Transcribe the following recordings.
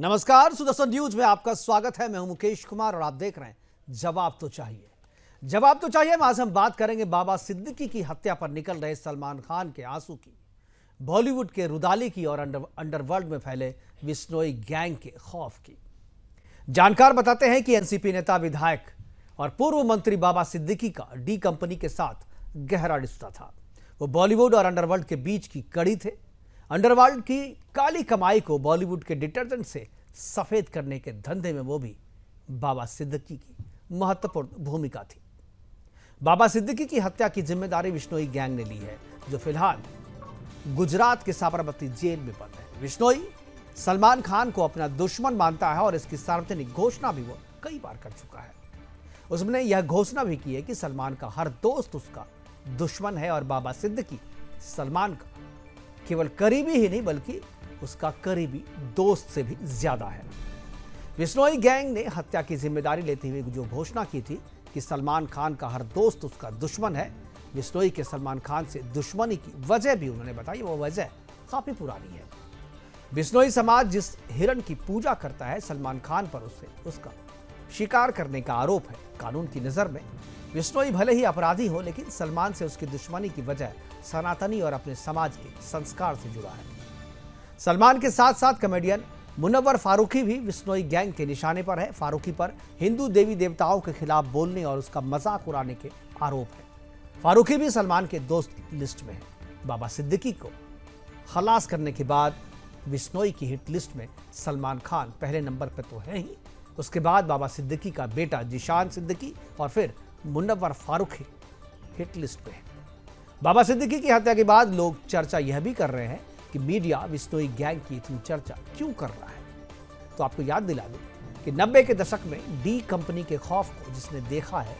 नमस्कार, सुदर्शन न्यूज में आपका स्वागत है। मैं हूं मुकेश कुमार और आप देख रहे हैं जवाब तो चाहिए। जवाब तो चाहिए में आज हम बात करेंगे बाबा सिद्दीकी की हत्या पर निकल रहे सलमान खान के आंसू की, बॉलीवुड के रुदाली की और अंडरवर्ल्ड में फैले बिश्नोई गैंग के खौफ की। जानकार बताते हैं कि एनसीपी नेता, विधायक और पूर्व मंत्री बाबा सिद्दीकी का डी कंपनी के साथ गहरा रिश्ता था। वो बॉलीवुड और अंडरवर्ल्ड के बीच की कड़ी थे। अंडरवर्ल्ड की काली कमाई को बॉलीवुड के डिटर्जेंट से सफेद करने के धंधे में वो भी बाबा सिद्दीकी की महत्वपूर्ण भूमिका थी। बाबा सिद्दीकी की हत्या की जिम्मेदारी बिश्नोई गैंग ने ली है, जो फिलहाल गुजरात के साबरमती जेल में बंद है। बिश्नोई सलमान खान को अपना दुश्मन मानता है और इसकी सार्वजनिक घोषणा भी वो कई बार कर चुका है। उसने यह घोषणा भी की है कि सलमान का हर दोस्त उसका दुश्मन है और बाबा सिद्दीकी सलमान का केवल करीबी ही नहीं बल्कि उसका करीबी दोस्त से भी ज्यादा है। बिश्नोई गैंग ने हत्या की जिम्मेदारी लेते हुए जो घोषणा की थी कि सलमान खान का हर दोस्त उसका दुश्मन है, बिश्नोई के सलमान खान से दुश्मनी की वजह भी उन्होंने बताई। वो वजह काफी पुरानी है। बिश्नोई समाज जिस हिरण की पूजा करता है, सलमान खान पर उसका शिकार करने का आरोप है। कानून की नजर में बिश्नोई भले ही अपराधी हो, लेकिन सलमान से उसकी दुश्मनी की वजह सनातनी और अपने समाज के संस्कार से जुड़ा है। सलमान के साथ साथ कॉमेडियन मुनव्वर फारूकी भी बिश्नोई गैंग के निशाने पर है। फारूकी पर हिंदू देवी देवताओं के खिलाफ बोलने और उसका मजाक उड़ाने के आरोप है। फारूकी भी सलमान के दोस्त लिस्ट में है। बाबा सिद्दीकी को खलास करने के बाद बिश्नोई की हिट लिस्ट में सलमान खान पहले नंबर पर तो है ही, उसके बाद बाबा सिद्दीकी का बेटा जिशान सिद्दीकी और फिर मुनव्वर फारूकी हिट लिस्ट पे है। बाबा सिद्दीकी की हत्या के बाद लोग चर्चा यह भी कर रहे हैं कि मीडिया बिश्नोई गैंग की इतनी चर्चा क्यों कर रहा है। तो आपको याद दिला दूं कि 90 के दशक में डी कंपनी के खौफ को जिसने देखा है,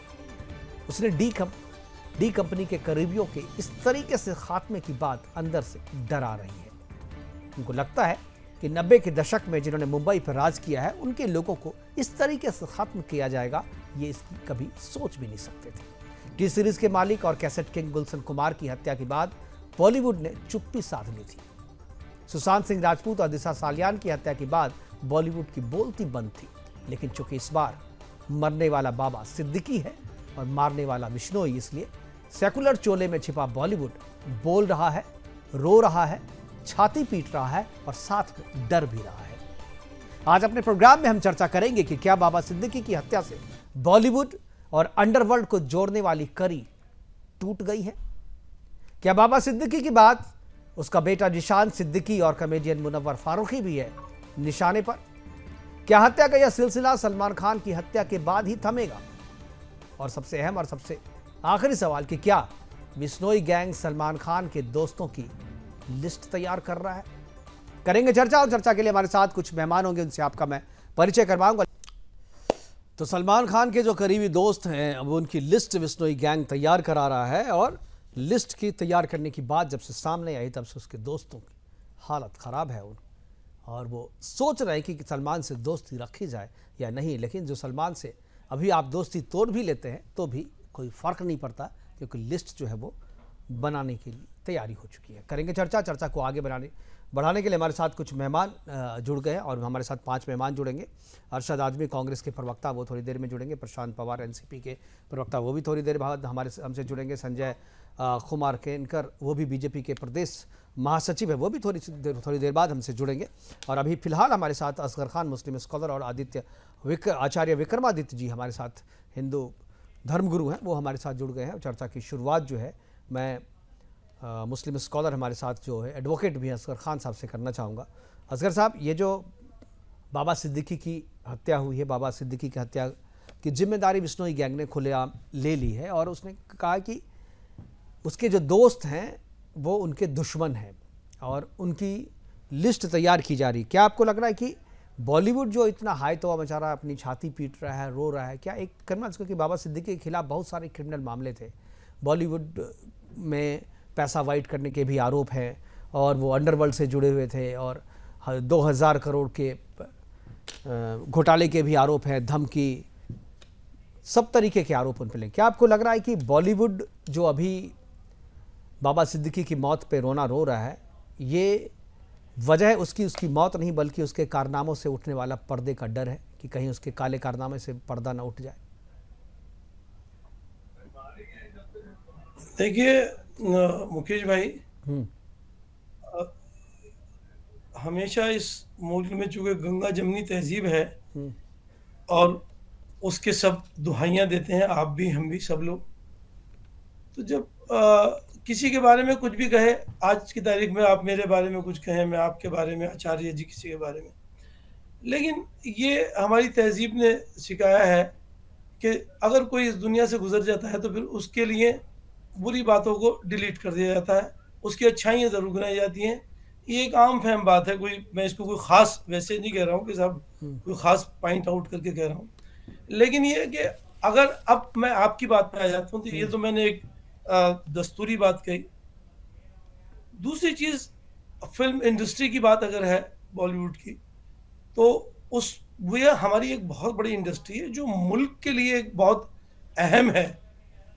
उसने डी कंपनी के करीबियों के इस तरीके से खात्मे की बात अंदर से डरा रही है। उनको लगता है कि 90 के दशक में जिन्होंने मुंबई पर राज किया है, उनके लोगों को इस तरीके से खत्म किया जाएगा, ये इसकी कभी सोच भी नहीं सकते थे। टी सीरीज के मालिक और कैसेट किंग गुलशन कुमार की हत्या के बाद बॉलीवुड ने चुप्पी साध ली थी। सुशांत सिंह राजपूत और दिशा सालियान की हत्या के बाद बॉलीवुड की बोलती बंद थी। लेकिन चूंकि इस बार मरने वाला बाबा सिद्दीकी है और मारने वाला बिश्नोई, इसलिए सेकुलर चोले में छिपा बॉलीवुड बोल रहा है, रो रहा है, छाती पीट रहा है और साथ में डर भी रहा है। आज अपने प्रोग्राम में हम चर्चा करेंगे कि क्या बाबा सिद्दीकी की हत्या से बॉलीवुड और अंडरवर्ल्ड को जोड़ने वाली कड़ी टूट गई है। क्या बाबा सिद्दीकी की बात उसका बेटा जिशान सिद्दीकी और कॉमेडियन मुनव्वर फारूकी भी है निशाने पर? क्या हत्या का यह सिलसिला सलमान खान की हत्या के बाद ही थमेगा? और सबसे अहम और सबसे आखिरी सवाल कि क्या बिश्नोई गैंग सलमान खान के दोस्तों की लिस्ट तैयार कर रहा है? करेंगे चर्चा, और चर्चा के लिए हमारे साथ कुछ मेहमान होंगे, उनसे आपका मैं परिचय करवाऊंगा। तो सलमान खान के जो करीबी दोस्त हैं, अब उनकी लिस्ट बिश्नोई गैंग तैयार करा रहा है, और लिस्ट की तैयार करने की बात जब से सामने आई तब से उसके दोस्तों की हालत ख़राब है और वो सोच रहे हैं कि सलमान से दोस्ती रखी जाए या नहीं। लेकिन जो सलमान से अभी आप दोस्ती तोड़ भी लेते हैं तो भी कोई फ़र्क नहीं पड़ता, क्योंकि लिस्ट जो है वो बनाने के लिए तैयारी हो चुकी है। करेंगे चर्चा को आगे बढ़ाने के लिए हमारे साथ कुछ मेहमान जुड़ गए हैं, और हमारे साथ 5 मेहमान जुड़ेंगे। अरशद आदमी कांग्रेस के प्रवक्ता, वो थोड़ी देर में जुड़ेंगे। प्रशांत पवार एनसीपी के प्रवक्ता, वो भी थोड़ी देर बाद हमसे जुड़ेंगे। संजय कुमार केनकर, वो भी बीजेपी के प्रदेश महासचिव है, वो भी थोड़ी देर बाद हमसे जुड़ेंगे। और अभी फिलहाल हमारे साथ असगर खान, मुस्लिम स्कॉलर, और आचार्य विक्रमादित्य जी हमारे साथ हिंदू धर्मगुरु हैं, वो हमारे साथ जुड़ गए हैं। चर्चा की शुरुआत जो है मैं मुस्लिम स्कॉलर हमारे साथ जो है एडवोकेट भी असगर खान साहब से करना चाहूँगा। असगर साहब, ये जो बाबा सिद्दीकी की हत्या हुई है, बाबा सिद्दीकी की हत्या की जिम्मेदारी बिश्नोई गैंग ने खुलेआम ले ली है, और उसने कहा कि उसके जो दोस्त हैं वो उनके दुश्मन हैं और उनकी लिस्ट तैयार की जा रही है। क्या आपको लग रहा है कि बॉलीवुड जो इतना हाई तौबा मचा रहा है, अपनी छाती पीट रहा है, रो रहा है, क्या एक क्रिमिनल, क्योंकि बाबा सिद्दीकी के खिलाफ बहुत सारे क्रिमिनल मामले थे, बॉलीवुड में पैसा वाइट करने के भी आरोप हैं, और वो अंडरवर्ल्ड से जुड़े हुए थे, और 2000 करोड़ के घोटाले के भी आरोप हैं, धमकी, सब तरीके के आरोप उन पर लगे। क्या आपको लग रहा है कि बॉलीवुड जो अभी बाबा सिद्दीकी की मौत पे रोना रो रहा है, ये वजह उसकी उसकी मौत नहीं, बल्कि उसके कारनामों से उठने वाला पर्दे का डर है कि कहीं उसके काले कारनामे से पर्दा ना उठ जाए। देखिए मुकेश भाई, हम्म। अ, हमेशा इस मुल्क में चूंकि गंगा जमनी तहजीब है हम्म। और उसके सब दुहाइयाँ देते हैं, आप भी हम भी सब लोग। तो जब किसी के बारे में कुछ भी कहे, आज की तारीख में आप मेरे बारे में कुछ कहें, मैं आपके बारे में, आचार्य जी किसी के बारे में, लेकिन ये हमारी तहजीब ने सिखाया है कि अगर कोई इस दुनिया से गुजर जाता है तो फिर उसके लिए बुरी बातों को डिलीट कर दिया जाता है, उसकी अच्छाइयाँ ज़रूर गिनाई जाती हैं। ये एक आम फहम बात है, कोई मैं इसको कोई ख़ास वैसे नहीं कह रहा हूँ कि साहब कोई ख़ास पॉइंट आउट करके कह रहा हूँ, लेकिन ये है कि अगर अब मैं आपकी बात पे आ जाता हूँ तो ये तो मैंने एक दस्तूरी बात कही। दूसरी चीज़, फिल्म इंडस्ट्री की बात अगर है बॉलीवुड की, तो उस वो हमारी एक बहुत बड़ी इंडस्ट्री है जो मुल्क के लिए एक बहुत अहम है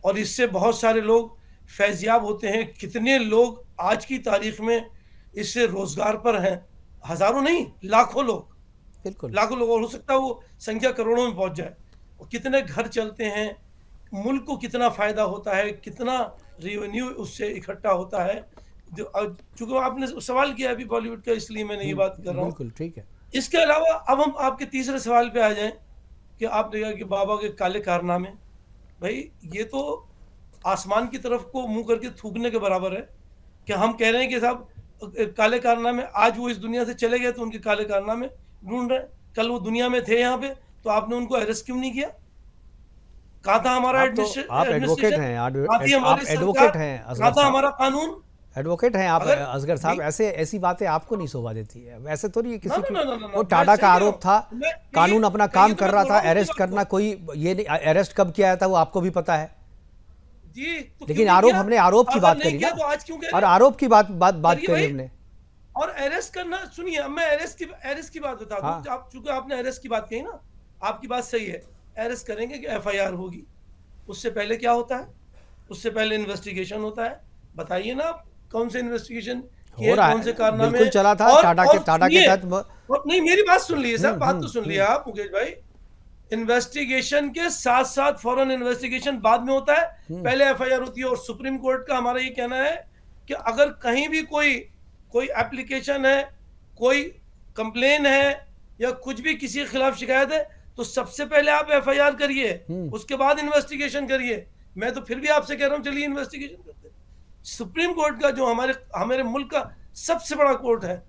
और इससे बहुत सारे लोग फैज़याब होते हैं। कितने लोग आज की तारीख में इससे रोजगार पर हैं, हजारों नहीं, लाखों लोग, बिल्कुल। लाखों लोग, और हो सकता है वो संख्या करोड़ों में पहुंच जाए। और कितने घर चलते हैं, मुल्क को कितना फायदा होता है, कितना रेवेन्यू उससे इकट्ठा होता है। जो चूंकि आपने सवाल किया अभी बॉलीवुड का, इसलिए मैंने ये बात कर रहा हूँ। बिल्कुल ठीक है। इसके अलावा अब हम आपके तीसरे सवाल पे आ जाएं कि आपने कहा कि बाबा के काले कारनामे। भाई ये तो आसमान की तरफ को मुंह करके थूकने के बराबर है कि हम कह रहे हैं कि साहब काले कारनामे, आज वो इस दुनिया से चले गए तो उनके काले कारनामे ढूंढ रहे हैं। कल वो दुनिया में थे यहाँ पे, तो आपने उनको अरेस्ट क्यों नहीं किया? कहाँ था हमारा आप एडवोकेट एडमिनिस्ट्रेशन? हैं, कहाँ थी आप हमारी सरकार? एडवोकेट हैं कहाँ असगर था साहब। हमारा कानून? एडवोकेट हैं आप अगर असगर साहब, नहीं, ऐसे ऐसी बातें आपको नहीं शोभा देती है। वैसे तो नहीं है ना किसी ना की। ना ना ना वो ना, मैं टाडा सही का कह रहा आरोप था, हूँ। मैं कानून अपना कहिए काम तो कर मैं रहा बोल था। रहा हूँ उसी अरेस्ट बात करना को। कोई ये नहीं, अरेस्ट कब किया था वो आपको भी पता है। जी, तो क्यों लेकिन नहीं आरोप, किया? हमने आरोप की अगर बात नहीं करी किया ना, तो आज क्यों कह और रहे हो? आरोप की बात बात बात करिए करी भाई। हमने। और अरेस्ट करना, सुनिए, अब मैं अरेस्ट की बात बता दूं। हाँ। आप चूंकि आपने अरेस्ट की बात कही ना, आपकी बात सही है। अरेस्ट करेंगे कि एफआईआर होगी, उससे पहले क्या होता है? उससे पहले इन्वेस्टिगेशन होता है। बताइए ना आप, कौन से इन्वेस्टिगेशन हो किए, रहा कौन से है, कारनामे बिल्कुल हैं? चला था और टाटा के सुनिए, तहत और नहीं, मेरी बात सुन लीजिए सर, बात तो सुन लिया आप मुकेश भाई। इन्वेस्टिगेशन के साथ साथ फॉरेन इन्वेस्टिगेशन बाद में होता है, पहले एफआईआर होती है। और सुप्रीम कोर्ट का हमारा ये कहना है कि अगर कहीं भी कोई कोई एप्लीकेशन है, कोई कंप्लेन है, या कुछ भी किसी के खिलाफ शिकायत है, तो सबसे पहले आप एफआईआर करिए, उसके बाद इन्वेस्टिगेशन करिए। मैं तो फिर भी आपसे कह रहा हूं, चलिए इन्वेस्टिगेशन करते हैं। सुप्रीम कोर्ट का, जो हमारे हमारे मुल्क का सबसे बड़ा कोर्ट है,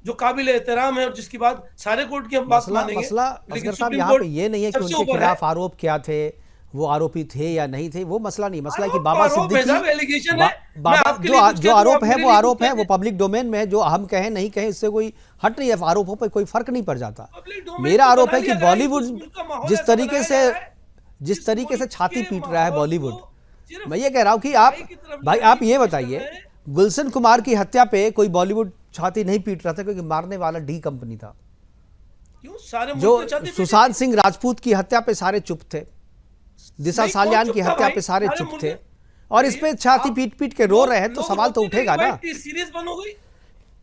जो काबिल एहतराम है और जिसकी बात सारे कोर्ट की हम बात मसला मानेंगे, मसला लेकिन असगर साहब सुप्रीम यहाँ पे कोर्ट ये नहीं है कि सबसे उनके ऊपर है। खिलाफ आरोप क्या थे, वो आरोपी थे या नहीं थे, वो मसला नहीं। मसला है कि आरोप तो बाबा आरोप है सिद्दीकी साहब, एलिगेशन है। मैं बाबा आपके लिए कुछ जो कह दूं, आरोप आप है मेरे वो लिए कुछ आरोप है, कह वो दें। पब्लिक डोमेन में है। जो हम कहें नहीं कहें इससे कोई हट नहीं है, आरोपों पर कोई फर्क नहीं पड़ जाता। पब्लिक डोमेन मेरा तो आरोप बना है कि लिया गया है, बॉलीवुड इस मुल्क का माहौल जिस ऐसा तरीके बनाया से जा रहा है, जिस इस तरीके से मुल्क छाती के पीट रहा है माहौल बॉलीवुड, को सिर्फ मैं ये कह रहा हूं कि आप, बुराई की तरफ ले भाई जाने आप की ये कोशिश कर बताइए, रहे हैं। गुलशन कुमार की हत्या पे कोई बॉलीवुड छाती नहीं पीट रहा था, क्योंकि मारने वाला डी कंपनी था। क्यों सारे जो मुल्क में छाती पीटी सुशांत थी? सिंह राजपूत की हत्या पे सारे चुप थे, दिशा नहीं, कौन सालियान चुप की था हत्या भाई? पे सारे सारे चुप मुल्क थे, में। और इस भाई पे छाती आप, पीट पीट के रो रहे हैं, तो लोग सवाल तो रोते थे उठेगा कि भाई ना। सीरीज बंद हो गई।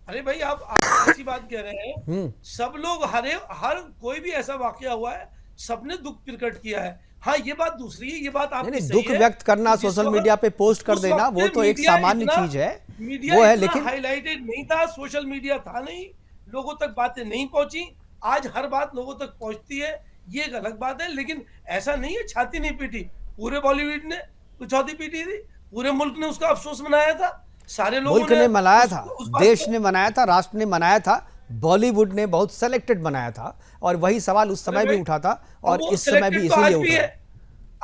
अरे भाई आप ऐसी बात कह रहे हैं, सब लोग, हर कोई भी ऐसा वाकया हुआ है, सबने दुख प्रकट किया है। हाँ, ये बात दूसरी है, ये बात नहीं आपकी नहीं, सही दुख है व्यक्त करना, कि जिस सोशल मीडिया वक्त, पे पोस्ट कर उस देना, वक्त वो तो एक मीडिया सामान्य इतना चीज है, मीडिया वो है। इतना लेकिन हाईलाइटेड नहीं था, सोशल मीडिया था नहीं, लोगों तक बातें नहीं पहुंची। आज हर बात लोगों तक पहुंचती है, ये एक अलग बात है। लेकिन ऐसा नहीं है छाती नहीं पीटी, पूरे बॉलीवुड ने तो छाती पीटी थी, पूरे मुल्क ने उसका अफसोस मनाया था, सारे लोगों मुल्क ने ने मनाया था, उस बात देश को। ने मनाया था, राष्ट्र ने मनाया था, बॉलीवुड ने बहुत सेलेक्टेड बनाया था। और वही सवाल उस अरे समय भी भाई, उठा था, अब और वो इस समय भी सिलेक्टेड तो इसीलिए आज उठ भी रहा है। है।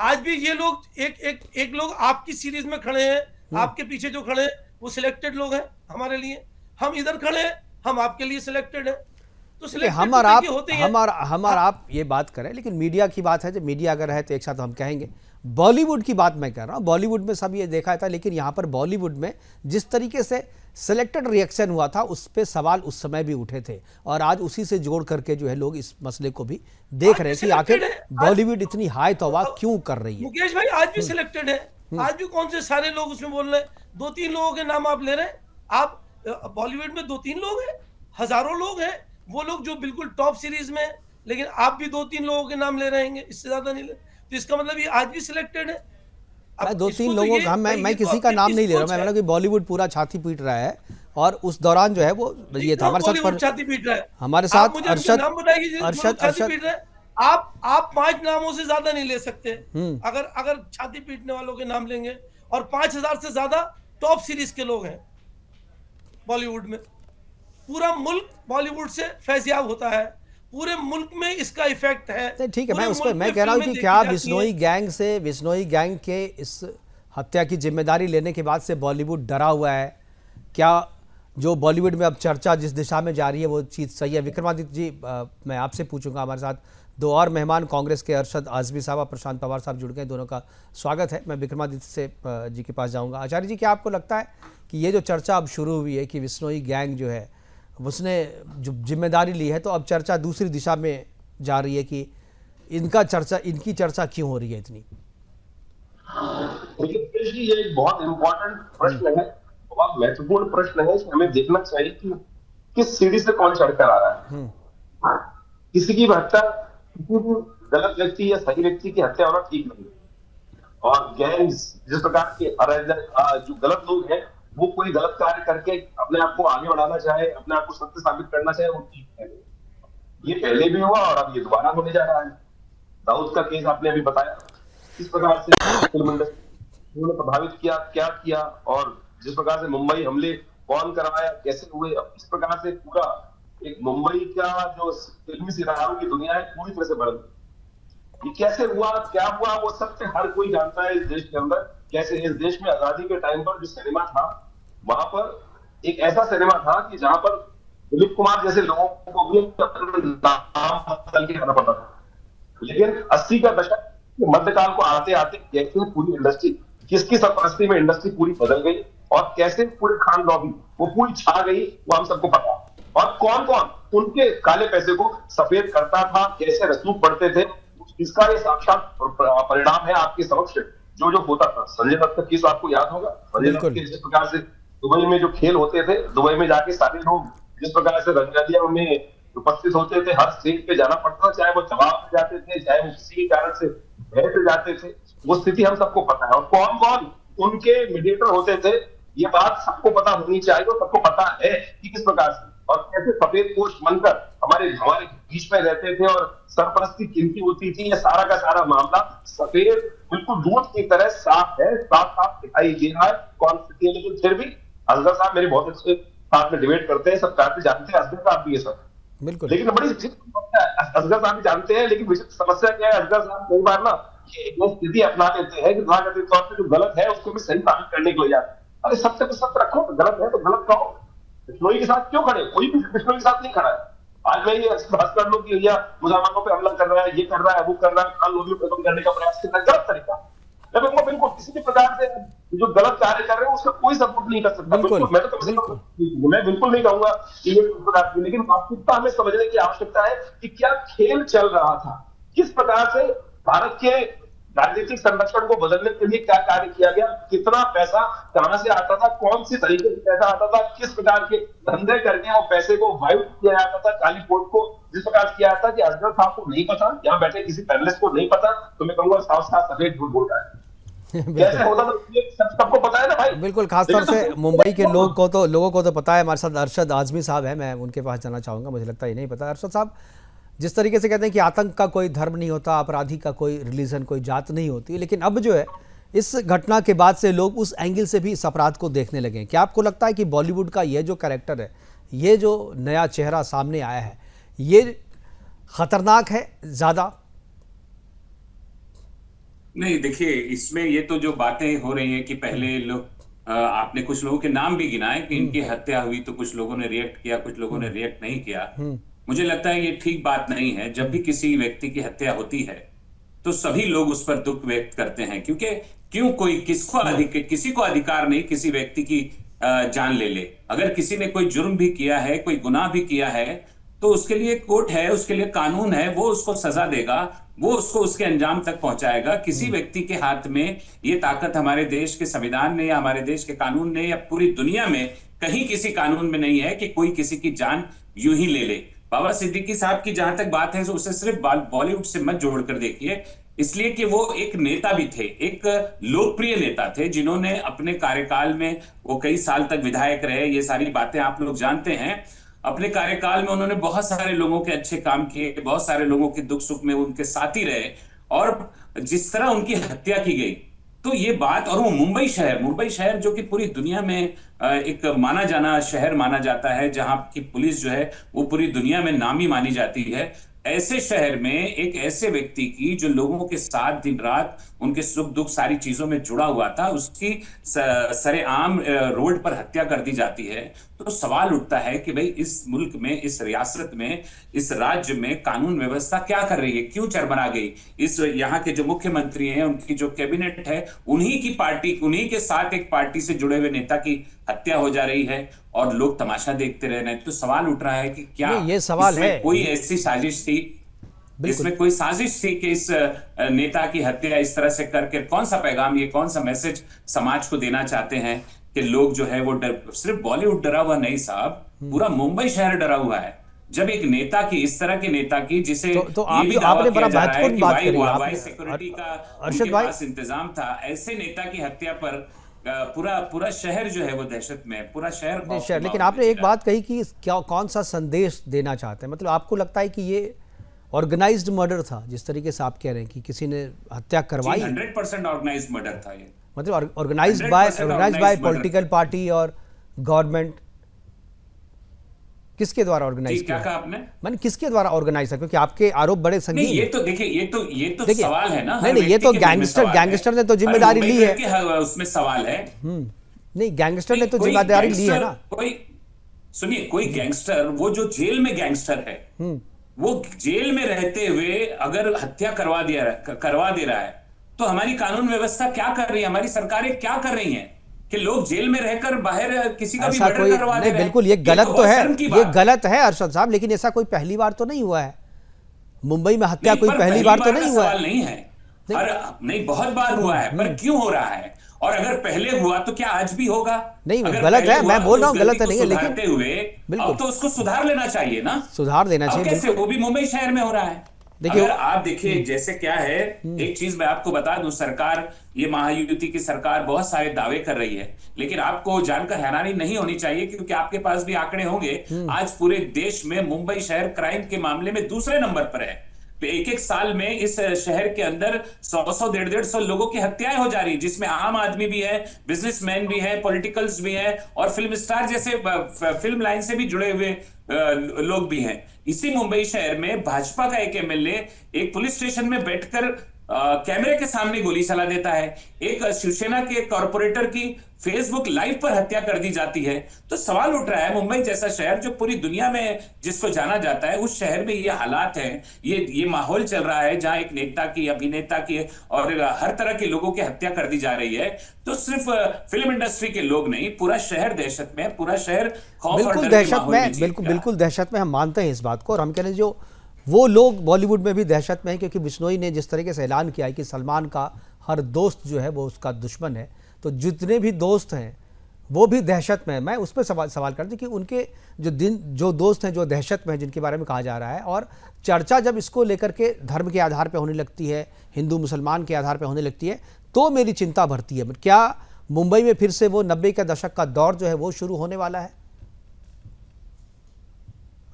आज भी ये लोग एक लोग आपकी सीरीज में खड़े हैं, आपके पीछे जो खड़े हैं वो सिलेक्टेड लोग हैं हमारे लिए। हम इधर खड़े हैं, हम आपके लिए सिलेक्टेड हैं। तो देखिए, सिलेक्टेड तो देखिए होते ही हैं। हम और आप ये बात करें, लेकिन मीडिया की बात है, जब मीडिया अगर है तो एक साथ हम कहेंगे। बॉलीवुड की बात मैं कर रहा हूँ, बॉलीवुड में सब ये देखा था, लेकिन यहाँ पर बॉलीवुड में जिस तरीके से सिलेक्टेड रिएक्शन हुआ था, उस पे सवाल उस समय भी उठे थे, और आज उसी से जोड़ करके जो है लोग इस मसले को भी देख आज रहे भी हैं कि सिलेक्टेड आखिर है। आज बॉलीवुड इतनी हाई तौबा क्यों कर रही है। मुकेश भाई, आज भी सिलेक्टेड है। आज भी कौन से सारे लोग उसमें बोल रहे हैं? दो तीन लोगों के नाम आप ले रहे हैं। आप बॉलीवुड में दो तीन लोग हैं, हजारों लोग हैं, वो लोग जो बिल्कुल टॉप सीरीज में हैं, लेकिन आप भी 2-3 लोगों के नाम ले रहे हैं, इससे ज्यादा नहीं ले, तो इसका मतलब ये आज भी सिलेक्टेड है। मैं अब दो तीन इसको तो लोगों ये का भाई मैं ये तो किसी का अपनी नाम अपनी नहीं ले रहा हूं, सोच मैं है। बोला कि बॉलीवुड पूरा छाती पीट रहा है। और उस दौरान जो है वो नहीं, ये था कौन हमारे साथ बॉलीवुड छाती पीट रहा है? हमारे आप साथ मुझे उनके अरशद नाम बताइए जो लोग अरशद छाती अरशद पीट रहे हैं। आप 5 नामों से ज्यादा नहीं ले सकते। हम्म। अगर अगर छाती पीटने वालों के नाम लेंगे, और 5,000 से ज्यादा टॉप सीरीज के लोग हैं बॉलीवुड में। पूरा मुल्क बॉलीवुड से फैज़याब होता है, पूरे मुल्क में इसका इफेक्ट है, नहीं ठीक है, मैं पूरे उस पर मुल्क मैं में कह रहा हूँ फिल्में कि देखी क्या जाती हैं। बिश्नोई गैंग के इस हत्या की जिम्मेदारी लेने के बाद से बॉलीवुड डरा हुआ है क्या? जो बॉलीवुड में अब चर्चा जिस दिशा में जा रही है वो चीज़ सही है? विक्रमादित्य जी, मैं आपसे पूछूंगा। हमारे साथ दो और मेहमान कांग्रेस के अरशद आजमी साहब और प्रशांत पवार साहब जुड़ गए, दोनों का स्वागत है। मैं विक्रमादित्य से जी के पास जाऊंगा। आचार्य जी, क्या आपको लगता है कि ये जो चर्चा अब शुरू हुई है कि बिश्नोई गैंग जो है उसने जो जिम्मेदारी ली है, तो अब चर्चा दूसरी दिशा में जा रही है कि इनकी चर्चा क्यों हो रही है इतनी? देखिए कृष्ण जी, ये एक बहुत इंपॉर्टेंट प्रश्न है, बहुत महत्वपूर्ण प्रश्न है। इसमें हमें देखना चाहिए कि किस सीढ़ी से कौन चढ़कर आ रहा है। किसी की भी हत्या, किसी भी गलत व्यक्ति या सही व्यक्ति की हत्या होना ठीक नहीं है। और गैंग्स जिस प्रकार के जो गलत लोग हैं, वो कोई गलत कार्य करके अपने आप को आगे बढ़ाना चाहे, अपने आप को सत्य साबित करना चाहे, वो ठीक है। ये पहले भी हुआ और अब ये दोबारा होने जा रहा है। दाऊद का केस आपने अभी बताया, किस प्रकार से फिल्म इंडस्ट्री ने प्रभावित किया, क्या किया, और जिस प्रकार से मुंबई हमले कौन करवाया, कैसे हुए, अब इस प्रकार से पूरा एक मुंबई का जो फिल्मी सितारों की दुनिया है पूरी तरह से बदल गई। ये कैसे हुआ, क्या हुआ, वो सत्य हर कोई जानता है इस देश के अंदर। कैसे इस देश में आजादी के टाइम पर जो सिनेमा था, वहां पर एक ऐसा सिनेमा था कि जहां पर दिलीप कुमार जैसे लोगों को भी अपना नाम बदल के आना पड़ता था। लेकिन 80 का दशक मध्यकाल को आते आते कैसे पूरी इंडस्ट्री, किसकी सरपरस्ती में इंडस्ट्री पूरी बदल गई, और कैसे पूरे खान लॉबी वो पूरी छा गई, वो हम सबको पता। और कौन कौन उनके काले पैसे को सफेद करता था, कैसे रसूख बढ़ते थे, इसका ये साक्षात परिणाम है आपके समक्ष। जो जो होता था, संजय दत्त का केस आपको याद होगा। संजय दत्त के जिस प्रकार से दुबई में जो खेल होते थे, दुबई में जाके सारे लोग जिस प्रकार से रंगलिया में उपस्थित होते थे, हर स्टेज पे जाना पड़ता था, चाहे वो जवाब में जाते थे, चाहे वो किसी के कारण से भय से जाते थे, वो स्थिति हम सबको पता है। और कौन कौन उनके मीडिएटर होते थे, ये बात सबको पता होनी चाहिए, और सबको पता है कि किस प्रकार से और कैसे सफेद पोश बनकर हमारे हमारे बीच में रहते थे और सरपरस्ती किनकी होती थी। ये सारा का सारा मामला सफेद बिल्कुल दूध की तरह साफ है, साफ साफ दिखाई दे रहा है कौन स्थिति है। लेकिन फिर भी असगर साहब मेरे बहुत अच्छे साथ में डिबेट करते हैं, सब काफी जानते हैं, असगर साहब भी ये सब बिल्कुल। लेकिन बड़ी समस्या है, असगर साहब भी जानते हैं, लेकिन समस्या क्या है, असगर साहब कई बार ना ये स्थिति अपना लेते हैं कि तथाकथित तौर पर जो गलत है उसको भी सही साबित करने के लिए जाते हैं। अरे सत्य को सत्य रखो, गलत है तो गलत कहो। बिश्नोई के साथ क्यों खड़े? कोई भी बिश्नोई के साथ नहीं खड़ा है। आज मैं ये बात कर लूं कि भैया मुसलमानों पे हमला कर रहा है, ये कर रहा है, वो कर रहा है, खान लोग खत्म करने का प्रयास कर रहा है, गलत तरीका। मैं कहूंगा बिल्कुल किसी भी प्रकार से जो गलत कार्य कर रहे हैं उसका कोई सपोर्ट नहीं कर सकता। बिल्कुल मैं तो कम से कम मैं बिल्कुल नहीं कहूंगा कि ये प्रकार की, लेकिन वास्तविकता हमें समझने की आवश्यकता है कि क्या खेल चल रहा था, किस प्रकार से भारत के राजनीतिक संरक्षण को बदलने के लिए क्या कार्य किया गया, कितना पैसा कहां से आता था, कौन सी तरीके से पैसा आता था, किस प्रकार के धंधे करके वो पैसे को वायु किया जाता था, काली कोट को जिस प्रकार किया जाता कि असगर साहब को नहीं पता, यहाँ बैठे किसी पैनलिस्ट को नहीं पता, तो मैं कहूंगा साफ साफ सफेद झूठ बोल रहा है। कैसे होता था सबको पता है ना भाई। बिल्कुल, खासतौर से मुंबई के लोगों को तो पता है। हमारे साथ अरशद आजमी साहब है, मैं उनके पास जाना चाहूँगा। मुझे लगता है ये नहीं पता। अरशद साहब, जिस तरीके से कहते हैं कि आतंक का कोई धर्म नहीं होता, अपराधी का कोई रिलीजन, कोई जात नहीं होती, लेकिन अब जो है इस घटना के बाद से लोग उस एंगल से भी इस अपराध को देखने लगे हैं। क्या आपको लगता है कि बॉलीवुड का ये जो कैरेक्टर है, ये जो नया चेहरा सामने आया है, ये खतरनाक है ज़्यादा? नहीं, देखिए इसमें ये तो जो बातें हो रही हैं कि पहले लोग आपने कुछ लोगों के नाम भी गिनाए कि इनकी हत्या हुई तो कुछ लोगों ने रिएक्ट किया, कुछ लोगों ने रिएक्ट नहीं किया। मुझे लगता है ये ठीक बात नहीं है। जब भी किसी व्यक्ति की हत्या होती है तो सभी लोग उस पर दुख व्यक्त करते हैं, क्योंकि क्यों कोई किसी को अधिकार नहीं किसी व्यक्ति की जान ले ले। अगर किसी ने कोई जुर्म भी किया है, कोई गुनाह भी किया है, तो उसके लिए कोर्ट है, उसके लिए कानून है, वो उसको सजा देगा, वो उसको उसके अंजाम तक पहुंचाएगा। किसी व्यक्ति के हाथ में ये ताकत हमारे देश के संविधान ने या हमारे देश के कानून ने या पूरी दुनिया में कहीं किसी कानून में नहीं है कि कोई किसी की जान यूं ही ले ले। बाबा सिद्दीकी साहब की जहां तक बात है, उसे सिर्फ बॉलीवुड से मत जोड़कर देखिए, इसलिए कि वो एक नेता भी थे, एक लोकप्रिय नेता थे, जिन्होंने अपने कार्यकाल में, वो कई साल तक विधायक रहे, ये सारी बातें आप लोग जानते हैं। अपने कार्यकाल में उन्होंने बहुत सारे लोगों के अच्छे काम किए, बहुत सारे लोगों के दुख सुख में उनके साथी रहे, और जिस तरह उनकी हत्या की गई, तो ये बात, और वो मुंबई शहर जो कि पूरी दुनिया में एक माना जाना शहर माना जाता है, जहां की पुलिस जो है वो पूरी दुनिया में नामी मानी जाती है, ऐसे शहर में एक ऐसे व्यक्ति की जो लोगों के साथ दिन रात उनके सुख दुख सारी चीजों में जुड़ा हुआ था, उसकी सरेआम रोड पर हत्या कर दी जाती है। तो सवाल उठता है कि भाई इस मुल्क में, इस रियासत में, इस राज्य में कानून व्यवस्था क्या कर रही है, क्यों चरमरा गई? इस यहाँ के जो मुख्यमंत्री हैं, उनकी जो कैबिनेट है, उन्हीं की पार्टी, उन्हीं के साथ एक पार्टी से जुड़े हुए नेता की हत्या हो जा रही है और लोग तमाशा देखते रह रहे हैं। तो सवाल उठ रहा है कि क्या ये सवाल इसमें है, कोई ऐसी साजिश थी, इसमें कोई साजिश थी कि इस नेता की हत्या इस तरह से करके कौन सा पैगाम, ये कौन सा मैसेज समाज को देना चाहते हैं कि लोग जो है वो सिर्फ बॉलीवुड डरा हुआ नहीं साहब, पूरा मुंबई शहर डरा हुआ है। जब एक नेता की, इस तरह के नेता की, जिसे तो ये भी दावा आपने किया बड़ा जा रहा है महत्वपूर्ण कि बात करी वाई सिक्योरिटी का अर्शद उनके भाई, पास इंतजाम था, ऐसे नेता की हत्या पर पूरा शहर जो है वो दहशत में, पूरा शहर खौफ के लेकिन माहौल आपने में एक जी बात कही कि क्या, कौन सा संदेश देना चाहते हैं, मतलब आपको लगता है कि ये ऑर्गेनाइज्ड मर्डर था, जिस तरीके से आप कह रहे हैं कि किसी ने हत्या करवाई? 100% ऑर्गेनाइज्ड मर्डर था ये, मतलब ऑर्गेनाइज्ड बाय पॉलिटिकल पार्टी और गवर्नमेंट, किसके द्वारा ऑर्गेनाइज क्या कहा आपने? मैंने किसके द्वारा ऑर्गेनाइज था, क्योंकि आपके आरोप बड़े संगीन नहीं, ये हैं। तो देखिए, ये तो देखिए, सवाल है ना, नहीं, ये तो गैंगस्टर ने तो जिम्मेदारी ली है, उसमें सवाल है। नहीं, गैंगस्टर ने तो जिम्मेदारी ली है ना। कोई सुनिए, कोई गैंगस्टर, वो जो जेल में गैंगस्टर है, वो जेल में रहते हुए अगर हत्या करवा दे रहा है, तो हमारी कानून व्यवस्था क्या कर रही है, हमारी सरकारें क्या कर रही हैं कि लोग जेल में रहकर बाहर किसी का भी मर्डर करवा दे रहे हैं? बिल्कुल, ये गलत तो है, ये गलत है अरशद साहब, लेकिन ऐसा कोई पहली बार तो नहीं हुआ है मुंबई में हत्या, कोई पहली बार तो नहीं हुआ है। नहीं है, नहीं, बहुत बार हुआ है, पर क्यों हो रहा है? और अगर पहले हुआ तो क्या आज भी होगा? नहीं, गलत है, मैं बोल रहा हूँ गलत है, नहीं है, लेकिन अब तो उसको सुधार लेना चाहिए ना, सुधार देना चाहिए। कैसे? वो भी मुंबई शहर में हो रहा है। देखिए, अगर आप देखिए जैसे क्या है, एक चीज मैं आपको बता दूं, सरकार, ये महायुति की सरकार बहुत सारे दावे कर रही है, लेकिन आपको जानकर हैरानी नहीं होनी चाहिए, क्योंकि आपके पास भी आंकड़े होंगे। आज पूरे देश में मुंबई शहर क्राइम के मामले में दूसरे नंबर पर है। एक साल में इस शहर के अंदर 100 150 लोगों की हत्याएं हो जा रही, जिसमें आम आदमी भी है, बिजनेसमैन भी है, पॉलिटिकल्स भी है, और फिल्म स्टार जैसे फिल्म लाइन से भी जुड़े हुए लोग भी हैं। इसी मुंबई शहर में भाजपा का एक एमएलए एक पुलिस स्टेशन में बैठकर कैमरे के सामने गोली चला देता है, एक शिवसेना के कॉर्पोरेटर की फेसबुक लाइव पर हत्या कर दी जाती है। तो सवाल उठ रहा है, मुंबई जैसा शहर जो पूरी दुनिया में जिसको जाना जाता है, उस शहर में ये हालात हैं, ये माहौल चल रहा है, जहां एक नेता की, अभिनेता की और हर तरह के लोगों की हत्या कर दी जा रही है। तो सिर्फ फिल्म इंडस्ट्री के लोग नहीं, पूरा शहर दहशत में, पूरा शहर खौफ और डर के माहौल में, बिल्कुल दहशत में, हम मानते हैं इस बात को, और हम कह रहे हैं जो वो लोग बॉलीवुड में भी दहशत में हैं, क्योंकि बिश्नोई ने जिस तरीके से ऐलान किया है कि सलमान का हर दोस्त जो है वो उसका दुश्मन है, तो जितने भी दोस्त हैं वो भी दहशत में है। मैं उस पर सवाल करती कि उनके जो दोस्त हैं जो दहशत में हैं, जिनके बारे में कहा जा रहा है, और चर्चा जब इसको लेकर के धर्म के आधार पर होने लगती है, हिंदू मुसलमान के आधार पर होने लगती है, तो मेरी चिंता बढ़ती है। क्या मुंबई में फिर से वो 90 के दशक का दौर जो है वो शुरू होने वाला है?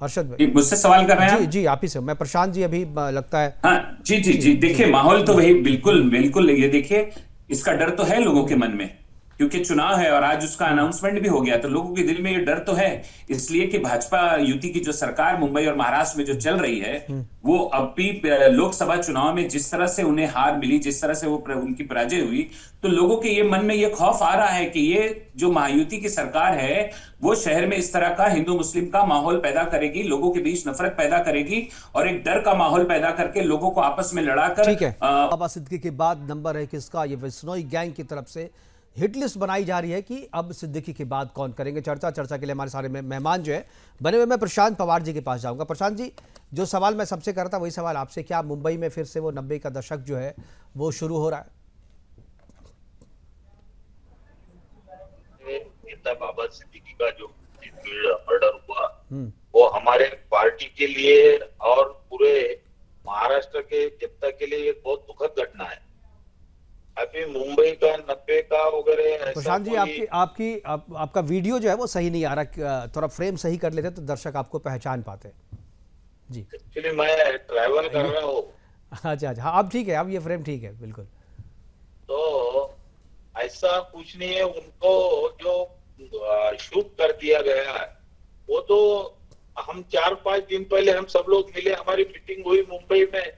अर्शद भाई, मुझसे सवाल कर रहे हैं? जी, आप ही से। मैं प्रशांत जी अभी लगता है। हाँ, जी, देखिए, माहौल तो वही बिल्कुल, ये देखिए, इसका डर तो है लोगों के मन में, क्योंकि चुनाव है और आज उसका अनाउंसमेंट भी हो गया, तो लोगों के दिल में ये डर तो है, इसलिए कि भाजपा युति की जो सरकार मुंबई और महाराष्ट्र में जो चल रही है, वो अब भी लोकसभा चुनाव में जिस तरह से उन्हें हार मिली, जिस तरह से वो उनकी पराजय हुई, तो लोगों के ये मन में ये खौफ आ रहा है कि ये जो महायुति की सरकार है, वो शहर में इस तरह का हिंदू मुस्लिम का माहौल पैदा करेगी, लोगों के बीच नफरत पैदा करेगी, और एक डर का माहौल पैदा करके लोगों को आपस में लड़ाकर। ठीक है, बाबा सिद्दीकी के बाद नंबर है किसका? ये बिश्नोई गैंग की तरफ से हिट लिस्ट बनाई जा रही है कि अब सिद्दीकी के बाद कौन करेंगे। चर्चा के लिए हमारे सारे मेहमान जो है बने हुए, मैं प्रशांत पवार जी के पास जाऊंगा। प्रशांत जी, जो सवाल मैं सबसे करता वही सवाल आपसे, क्या मुंबई में फिर से वो 90 का दशक जो है वो शुरू हो रहा है? नेता बाबा सिद्दीकी का जो मर्डर हुआ, वो हमारे पार्टी के लिए और पूरे महाराष्ट्र के जनता के लिए एक बहुत दुखद घटना है। अभी मुंबई का 90 का वगैरह ऐसा प्रशांत जी, आपका वीडियो जो है वो सही नहीं आ रहा, थोड़ा फ्रेम सही कर लेते तो दर्शक आपको पहचान पाते। जी एक्चुअली मैं ट्रैवल कर रहा हूँ। अच्छा अच्छा, हाँ अब ठीक है, अब ये फ्रेम ठीक है बिल्कुल। तो ऐसा कुछ नहीं है, उनको जो शूट कर दिया गया है वो तो हम 4-5 दिन पहले हम सब लोग मिले, हमारी मीटिंग हुई मुंबई में,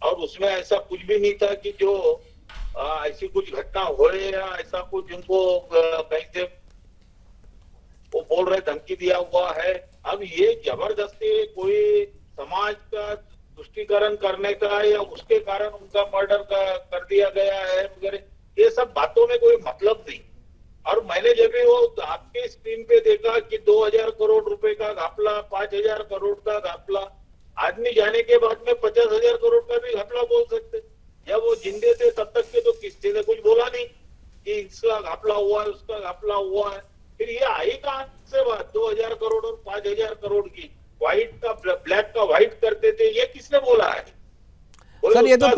और उसमें ऐसा कुछ भी नहीं था कि जो ऐसी कुछ घटना हो या ऐसा कुछ उनको कहीं से वो बोल रहे धमकी दिया हुआ है। अब ये जबरदस्ती कोई समाज का तुष्टीकरण करने का या उसके कारण उनका मर्डर कर दिया गया है वगैरह, ये सब बातों में कोई मतलब नहीं। और मैंने जब भी वो आपके स्क्रीन पे देखा कि 2000 करोड़ रुपए का घपला, 5000 करोड़ का घपला, आदमी जाने के बाद में 50,000 करोड़ का भी घपला बोल सकते। जब वो जिंदे थे तब तक के तो किसी ने कुछ बोला नहीं कि इसका घपला हुआ है, उसका घपला हुआ है। फिर ये आई कहां से बात 2000 करोड़ और 5000 करोड़ की? व्हाइट का ब्लैक का व्हाइट करते थे, ये किसने बोला है? सर ये तो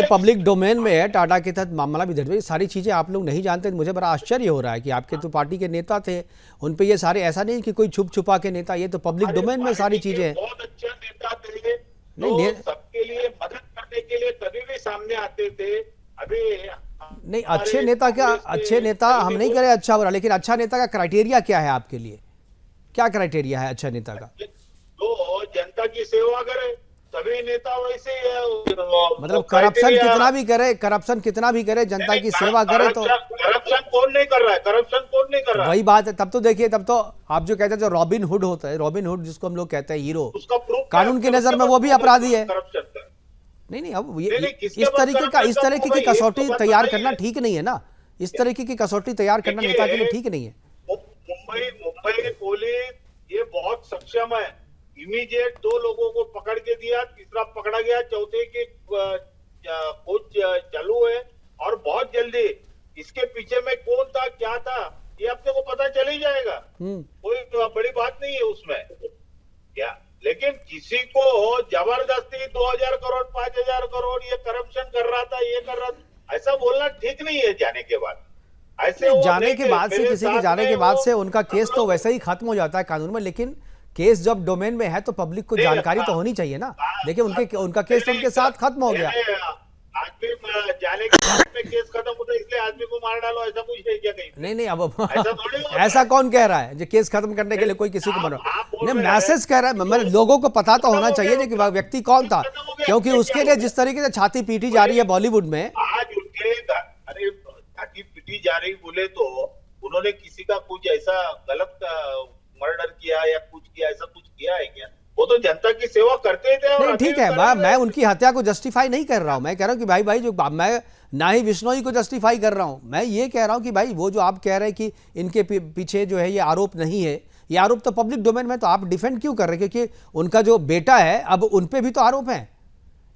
पब्लिक डोमेन में है, टाटा के तहत मामला भी दर्ज है, सारी चीजें आप लोग नहीं जानते। मुझे बड़ा आश्चर्य हो रहा है कि आपके तो पार्टी के नेता थे, उन पे ये सारे, ऐसा नहीं कि कोई छुप छुपा के नेता, ये तो पब्लिक डोमेन में सारी चीजें हैं। बहुत अच्छा नेता थे, नहीं सबके लिए मदद करने के लिए कभी भी सामने आते थे। अभी नहीं, अच्छे नेता क्या, अच्छे नेता हम नहीं कह रहे अच्छा हो रहा, लेकिन अच्छा नेता का क्राइटेरिया क्या है आपके लिए? क्या क्राइटेरिया है अच्छा नेता का? तो जनता की सेवा करे, सभी नेता वैसे ही है। मतलब करप्शन कितना भी करे, जनता की सेवा करे तो करप्शन कौन नहीं कर रहा है? करप्शन कौन नहीं कर रहा है? वही बात है। तब तो देखिए, तब तो आप जो कहते हैं जो रॉबिन हुड होता है, रॉबिन हुड जिसको हम लोग कहते हैं हीरो, उसका प्रूफ कानून की नजर में वो भी अपराधी है। करप्शन का नहीं, अब नहीं, ये किसके इस बाद तरीके की करप्शन कसौटी होगा? ये तो तैयार बात करना बताइए। ठीक नहीं है ना। इस तरीके की कसौटी तैयार करना देखिए, नेता के लिए ठीक नहीं है। मुंबई पुलिस ये बहुत सक्षम है। इमीडिएट 2 लोगों को पकड़ के दिया, तीसरा पकड़ा गया, चौथे की खोज चालू है, और बहुत जल्दी इसके पीछे में कौन था, क्या था, ये अपने को पता चल ही जाएगा। कोई बड़ी बात नहीं है उसमें क्या। लेकिन किसी को जबरदस्ती 2000 करोड़ 5000 करोड़ ये करप्शन कर रहा था, ये कर रहा था, ऐसा बोलना ठीक नहीं है जाने के बाद। ऐसे जाने के बाद से, किसी के जाने के बाद से उनका केस तो वैसे ही खत्म हो जाता है कानून में, लेकिन केस जब डोमेन में है तो पब्लिक को जानकारी तो होनी चाहिए ना। देखिए उनका केस तो उनके साथ खत्म हो गया। आदमी जाने के बाद में केस खत्म होता है इसलिए आदमी को मार डालो, ऐसा कुछ है क्या कहीं? नहीं, अब ऐसा थोड़ी होता है। ऐसा कौन कह रहा है जो केस खत्म करने के लिए कोई किसी को मरो? आप बोल नहीं, रहे हैं। मैसेज कह रहा है, मतलब लोगों को पता तो होना चाहिए कि वह व्यक्ति कौन था, क्योंकि उसके लिए जिस तरीके से छाती पीटी जा रही है बॉलीवुड में। आज उनके अरे छाती पीटी जा रही बोले तो उन्होंने किसी का कुछ ऐसा गलत मर्डर किया या कुछ किया, ऐसा कुछ किया है क्या? वो तो जनता की सेवा करते थे। नहीं ठीक है, मैं उनकी हत्या को जस्टिफाई नहीं कर रहा हूं। मैं कह रहा हूं कि भाई जो मैं ना ही बिश्नोई को जस्टिफाई कर रहा हूं, मैं ये कह रहा हूं कि भाई वो जो आप कह रहे हैं कि इनके पीछे जो है ये आरोप नहीं है, ये आरोप तो पब्लिक डोमेन में, तो आप डिफेंड क्यों कर रहे हैं? क्योंकि उनका जो बेटा है अब उन पे भी तो आरोप है,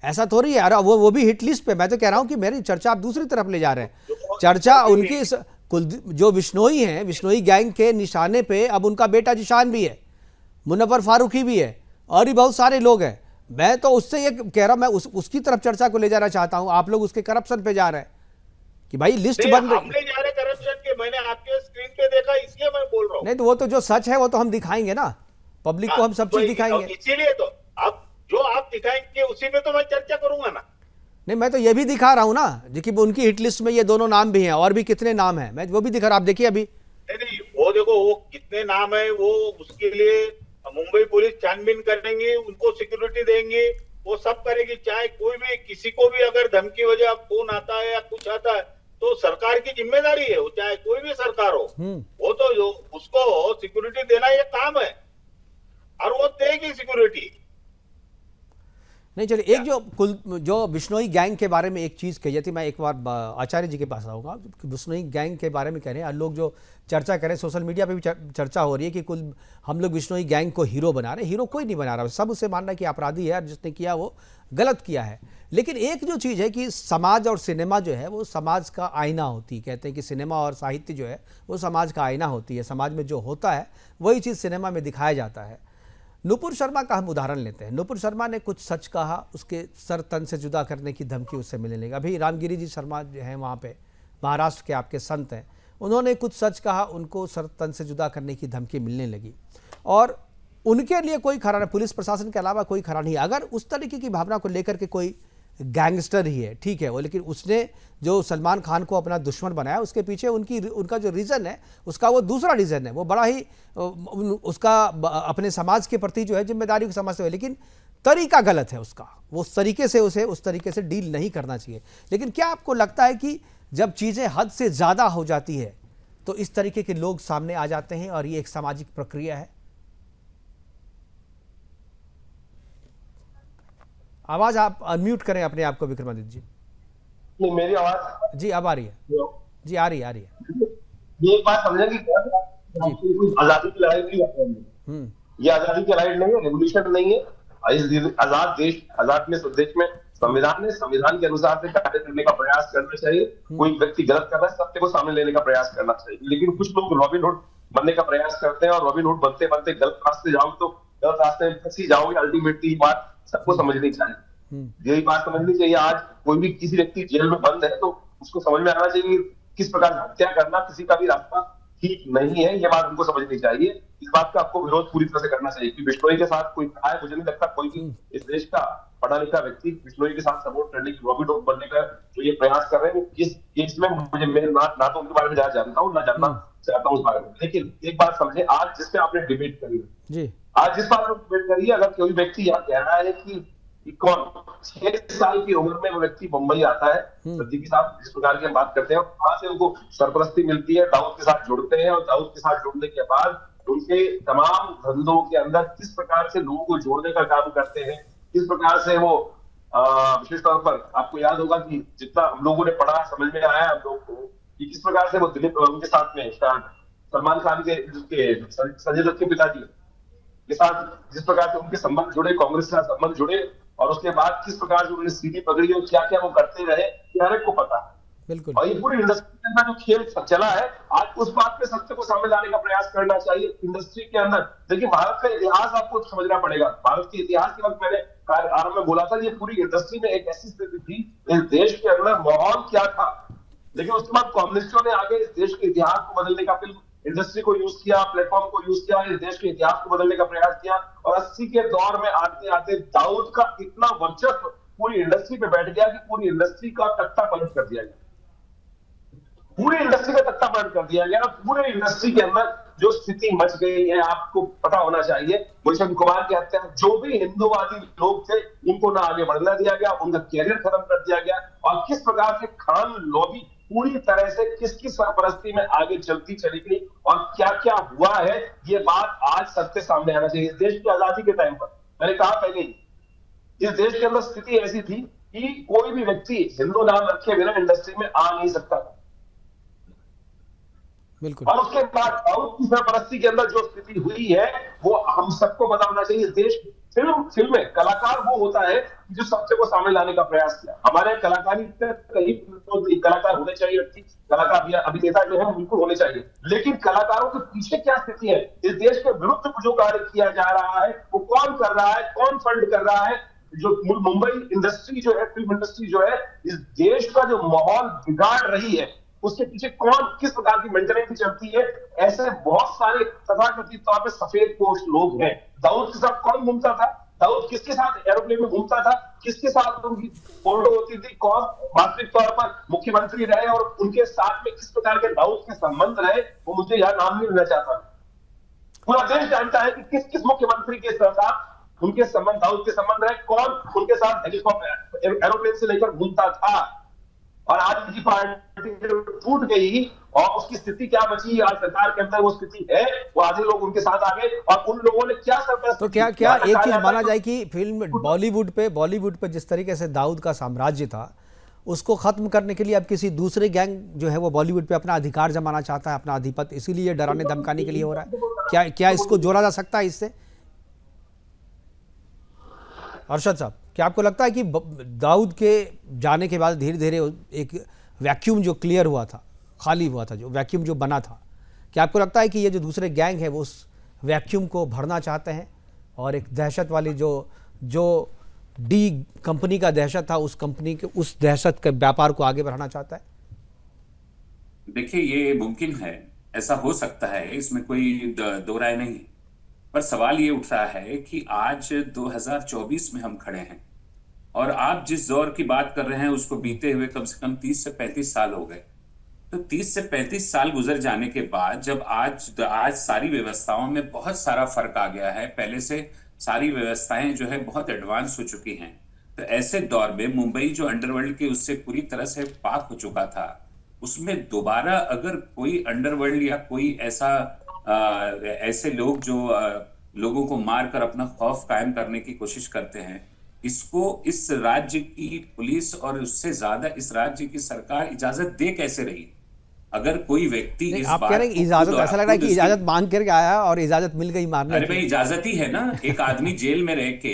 ऐसा थोड़ी है। वो भी हिट लिस्ट पे। मैं तो कह रहा हूं कि मेरी चर्चा आप दूसरी तरफ ले जा रहे हैं। चर्चा उनकी जो बिश्नोई है, बिश्नोई गैंग के निशाने पे अब उनका बेटा जिशान भी है, मुनव्वर फारूकी भी है, और भी बहुत सारे लोग हैं। मैं तो उससे ये कह रहा हूं, मैं उसकी तरफ चर्चा को ले जाना चाहता हूं। आप लोग उसके करप्शन पे जा रहे हैं कि भाई लिस्ट बन रही। हम नहीं जा रहे करप्शन के, मैंने आपके स्क्रीन पे देखा इसलिए मैं बोल रहा हूँ। नहीं तो वो तो जो सच है वो तो हम दिखाएंगे ना, पब्लिक को हम सब चीज दिखाएंगे। इसीलिए तो आप जो आप दिखाएंगे उसी पे तो मैं चर्चा करूंगा ना। नहीं, मैं तो ये भी दिखा रहा हूं ना कि उनकी हिट लिस्ट में ये दोनों नाम भी हैं, और भी कितने नाम हैं, मैं वो भी दिखा रहा हूं। आप देखिए अभी। नहीं, वो देखो वो कितने नाम है, वो उसके लिए मुंबई पुलिस छानबीन करेंगे, उनको सिक्योरिटी देंगे, वो सब करेगी। चाहे कोई भी किसी को भी अगर धमकी वजह फोन आता है या कुछ आता है तो सरकार की जिम्मेदारी है, वो चाहे कोई भी सरकार हो, वो तो जो उसको सिक्योरिटी देना ये काम है, और वो देगी सिक्योरिटी। नहीं चलिए, एक जो बिश्नोई गैंग के बारे में एक चीज़ कही थी, मैं एक बार आचार्य जी के पास आऊँगा। बिश्नोई गैंग के बारे में कह रहे हैं लोग, जो चर्चा करें सोशल मीडिया पे भी चर्चा हो रही है कि हम लोग बिश्नोई गैंग को हीरो बना रहे हैं। हीरो कोई नहीं बना रहा, सब उसे मान रहा है कि अपराधी है और जिसने किया वो गलत किया है। लेकिन एक जो चीज़ है कि समाज और सिनेमा जो है वो समाज का आईना होती है। कहते हैं कि सिनेमा और साहित्य जो है वो समाज का आईना होती है। समाज में जो होता है वही चीज़ सिनेमा में दिखाया जाता है। नुपुर शर्मा का हम उदाहरण लेते हैं। नुपुर शर्मा ने कुछ सच कहा, उसके सर तन से जुदा करने की धमकी उससे मिलने लगी। अभी रामगिरी जी शर्मा जो हैं वहाँ पे महाराष्ट्र के आपके संत हैं, उन्होंने कुछ सच कहा, उनको सर तन से जुदा करने की धमकी मिलने लगी और उनके लिए कोई खरा नहीं, पुलिस प्रशासन के अलावा कोई खरा नहीं। अगर उस तरीके की भावना को लेकर के कोई गैंगस्टर ही है, ठीक है वो, लेकिन उसने जो सलमान खान को अपना दुश्मन बनाया, उसके पीछे उनका जो रीज़न है, उसका वो दूसरा रीज़न है, वो बड़ा ही उसका अपने समाज के प्रति जो है जिम्मेदारी को समझते हुए, लेकिन तरीका गलत है उसका, वो उस तरीके से उसे उस तरीके से डील नहीं करना चाहिए। लेकिन क्या आपको लगता है कि जब चीज़ें हद से ज़्यादा हो जाती है तो इस तरीके के लोग सामने आ जाते हैं और ये एक सामाजिक प्रक्रिया है? आवाज आप अनम्यूट करें अपने आप को विक्रमादित्य जी। नहीं, मेरी आवाज जी अब आ रही है जी, आ रही है। ये एक बात समझे कि कोई आजादी की लड़ाई नहीं लड़ रहे हैं। ये आजादी की लड़ाई नहीं है, रेवोल्यूशन नहीं है। इस आजाद देश में संविधान के अनुसार से कार्य करने का प्रयास करना चाहिए। कोई व्यक्ति गलत कर रहा है, सत्य को सामने लेने का प्रयास करना चाहिए। लेकिन कुछ लोग रॉबिन हुड बनने का प्रयास करते हैं और रॉबिन हुड बनते बनते गलत रास्ते जाओगे तो गलत रास्ते में फंसी जाओगे। अल्टीमेटली बात सबको समझनी चाहिए, यही बात समझनी चाहिए। आज कोई भी किसी व्यक्ति जेल में बंद है तो उसको समझ में आना चाहिए किस प्रकार हत्या करना किसी का भी रास्ता ठीक नहीं है, ये बात हमको समझनी चाहिए। इस बात का आपको विरोध पूरी तरह से करना चाहिए कि बिश्नोई के साथ कोई खड़ा है, मुझे नहीं लगता कोई भी इस देश का पढ़ा लिखा व्यक्ति बिश्नोई के साथ सपोर्ट करने की, रॉबिन हुड बनने का जो ये प्रयास कर रहे हैं, इस केस में मुझे ना तो उनके बारे में ज्यादा जानता हूँ, ना जानना चाहता हूँ उस बारे में। लेकिन एक बात समझे, आज जिसपे आपने डिबेट करी जी, आज जिस बात पर डिबेट करिए, अगर कोई व्यक्ति यहाँ कह रहा है कि कौन 6 साल की उम्र में वो व्यक्ति मुंबई आता है, सिद्दीकी साहब जिस प्रकार की हम बात करते हैं, वहां से उनको सरपरस्ती मिलती है, दाऊद के साथ जुड़ते हैं और दाऊद के साथ जुड़ने के बाद उनके तमाम धंधों के अंदर किस प्रकार से लोगों को जोड़ने का काम करते हैं, किस प्रकार से वो विशेष तौर पर आपको याद होगा कि जितना हम लोगों ने पढ़ा समझ में आया हम लोग को कि किस प्रकार से वो दिलीप उनके साथ में सलमान खान के संजय दत्त के पिताजी के साथ जिस प्रकार से उनके संबंध जुड़े, कांग्रेस के साथ संबंध जुड़े और उसके बाद किस प्रकार से उन्होंने सीढ़ी पकड़ी और क्या क्या वो करते रहे, ये हर एक को पता है। बिल्कुल। और ये पूरी इंडस्ट्री के अंदर जो खेल चला है, आज उस बात पे सत्य को सामने लाने का प्रयास करना चाहिए इंडस्ट्री के अंदर। देखिए भारत का इतिहास आपको समझना पड़ेगा। भारत के इतिहास के वक्त मैंने आरंभ में बोला था, ये पूरी इंडस्ट्री में एक ऐसी स्थिति थी, इस देश के अंदर माहौल क्या था, लेकिन उसके बाद कम्युनिस्टों ने आगे इस देश के इतिहास को बदलने का फिल्म इंडस्ट्री को यूज किया, प्लेटफॉर्म को यूज किया, इस देश के इतिहास को बदलने का प्रयास किया और 80 के दौर में आते आते दाऊद का इतना वर्चस्व पूरी इंडस्ट्री पे बैठ गया कि पूरी इंडस्ट्री का तख्ता पलट कर दिया गया, पूरी इंडस्ट्री का तख्ता पलट कर दिया गया। पूरे इंडस्ट्री के अंदर जो स्थिति मच गई है आपको पता होना चाहिए। गुलशन कुमार की हत्या, जो भी हिंदूवादी लोग थे उनको ना आगे बढ़ने दिया गया, उनका कैरियर खत्म कर दिया गया और किस प्रकार से खान लॉबी पूरी तरह से किसकी सरपरस्ती में आगे चलती चली गई और क्या क्या हुआ है, ये बात आज सत्य सामने आना चाहिए। इस देश की आजादी के टाइम पर मैंने कहा पहले ही, इस देश के अंदर स्थिति ऐसी थी कि कोई भी व्यक्ति हिंदू नाम रखे बिना इंडस्ट्री में आ नहीं सकता था। बिल्कुल। और उसके बाद दाऊद की सरपरस्ती के अंदर जो स्थिति हुई है वो हम सबको पता होना चाहिए। इस देश फिल्म में कलाकार वो होता है जो सत्य को सामने लाने का प्रयास किया। हमारे कलाकारी कई कलाकार होने चाहिए, कलाकार अभिनेता जो है बिल्कुल होने चाहिए, लेकिन कलाकारों के पीछे क्या स्थिति है, इस देश के विरुद्ध जो कार्य किया जा रहा है वो कौन कर रहा है, कौन फंड कर रहा है। जो मुंबई इंडस्ट्री जो है, फिल्म इंडस्ट्री जो है, इस देश का जो माहौल बिगाड़ रही है उसके पीछे कौन किस प्रकार की मेंटेनेंस चलती है। ऐसे बहुत सारे तथाकथित तौर पे सफेद पोस्ट लोग हैं। दाऊद के साथ कौन घूमता था, दाऊद किसके साथ एरोप्लेन में घूमता था, किसके साथ उनकी फोटो होती थी, कौन वास्तविक तौर पर मुख्यमंत्री रहे और उनके साथ में किस प्रकार के दाऊद के संबंध रहे, वो मुझे यह नाम नहीं लेना चाहता। पूरा देश जानता है कि किस किस मुख्यमंत्री के साथ उनके संबंध, दाऊद के संबंध रहे, कौन उनके साथ हेलीकॉप्टर एरोप्लेन से लेकर घूमता था। और आज की पार्टी टूट गई और उसकी स्थिति क्या बची, आज सरकार के अंदर वो स्थिति है, वो आधे लोग उनके साथ आ गए और उन लोगों ने क्या सरपरस्ती। तो क्या एक चीज माना जाए कि फिल्म बॉलीवुड पे जिस तरीके से दाऊद का साम्राज्य था उसको खत्म करने के लिए अब किसी दूसरे गैंग जो है वो बॉलीवुड पे अपना अधिकार जमाना चाहता है, अपना आधिपत्य, इसीलिए डराने धमकाने के लिए हो रहा है। क्या इसको जोड़ा जा सकता है इससे? अरशद साहब, क्या आपको लगता है कि दाऊद के जाने के बाद धीरे धीरे एक वैक्यूम जो क्लियर हुआ था, खाली हुआ था, जो वैक्यूम जो बना था, क्या आपको लगता है कि ये जो दूसरे गैंग है वो उस वैक्यूम को भरना चाहते हैं और एक दहशत वाली जो डी कंपनी का दहशत था, उस कंपनी के उस दहशत के व्यापार को आगे बढ़ाना चाहता है? देखिए, ये मुमकिन है, ऐसा हो सकता है, इसमें कोई दो राय नहीं है। पर सवाल ये उठ रहा है कि आज 2024 में हम खड़े हैं और आप जिस दौर की बात कर रहे हैं उसको बीते हुए कम से कम 30 से 35 साल हो गए। तो 30 से 35 साल गुजर जाने के बाद जब आज सारी व्यवस्थाओं में बहुत सारा फर्क आ गया है, पहले से सारी व्यवस्थाएं जो है बहुत एडवांस हो चुकी हैं, तो ऐसे दौर में मुंबई जो अंडरवर्ल्ड के उससे पूरी तरह से पाक हो चुका था, उसमें दोबारा अगर कोई अंडरवर्ल्ड या कोई ऐसे लोग जो लोगों को मारकर अपना खौफ कायम करने की कोशिश करते हैं, इसको इस राज्य की पुलिस और उससे ज्यादा इस राज्य की सरकार इजाजत दे कैसे रही? अगर कोई व्यक्ति इस आप बात कह रहे हैं इजाजत, ऐसा लग रहा है कि इजाजत मांग करके आया और इजाजत मिल गई मारने अरे की। भाई, इजाजत ही है ना। एक आदमी जेल में रह के